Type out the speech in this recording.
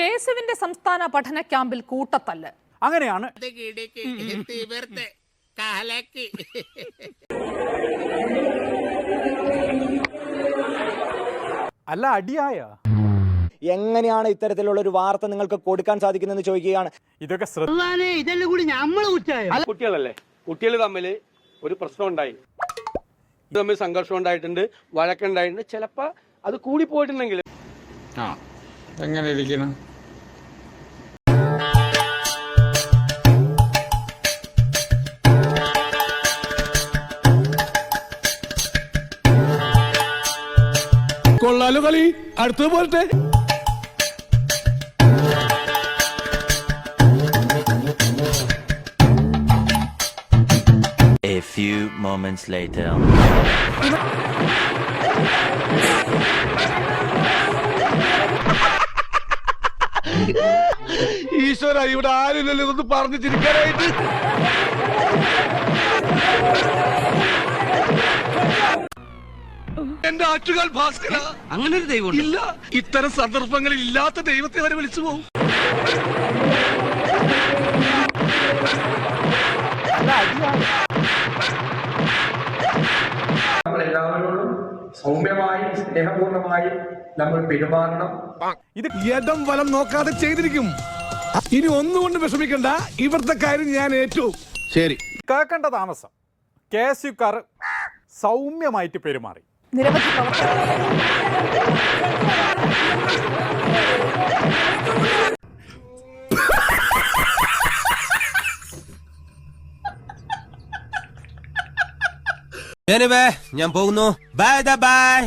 കേസുവിന്റെ സംസ്ഥാന പഠന ക്യാമ്പിൽ കൂട്ടത്തല്ല്. അങ്ങനെയാണ് അല്ല അടിയായ എങ്ങനെയാണ് ഇത്തരത്തിലുള്ള ഒരു വാർത്ത നിങ്ങൾക്ക് കൊടുക്കാൻ സാധിക്കുന്നതെന്ന് ചോദിക്കുകയാണ്. ഇതൊക്കെ കുട്ടികളല്ലേ, കുട്ടികൾ തമ്മിൽ ഒരു പ്രശ്നം ഉണ്ടായി, തമ്മിൽ സംഘർഷം ഉണ്ടായിട്ടുണ്ട്, വഴക്കുണ്ടായിട്ടുണ്ട്. ചിലപ്പോ അത് കൂടി പോയിട്ടുണ്ടെങ്കിൽ എങ്ങനെ ഇരിക്കണം. കൊള്ളാലോ കളി, അടുത്തത് പോരട്ടെ. A few moments later. ഈശ്വര, ഇവിടെ ആരുമില്ലല്ലോ ഇതൊന്ന് പറഞ്ഞു ചിരിക്കാനായിട്ട്. എന്റെ ആറ്റുകാൽ ഭാസ്കര, അങ്ങനെ ഒരു ദൈവം ഇല്ല. ഇത്തരം സന്ദർഭങ്ങളിൽ ഇല്ലാത്ത ദൈവത്തെ വരെ വിളിച്ചു പോകും. നമ്മളെല്ലാവരോടും സൗമ്യമായി സ്നേഹപൂർണമായി നമ്മൾ പെരുമാറണം. ഇത് ഇടം വലം നോക്കാതെ ചെയ്തിരിക്കും. ഇനി ഒന്നുകൊണ്ട് വിഷമിക്കണ്ട, ഇവിടുത്തെ കാര്യം ഞാൻ ഏറ്റു. ശരി, കേൾക്കേണ്ട താമസം. KSUക്കാർ സൗമ്യമായിട്ട് പെരുമാറി. നിരവധി പ്രവർത്തകർ ഞാൻ പോകുന്നു. Bye bye.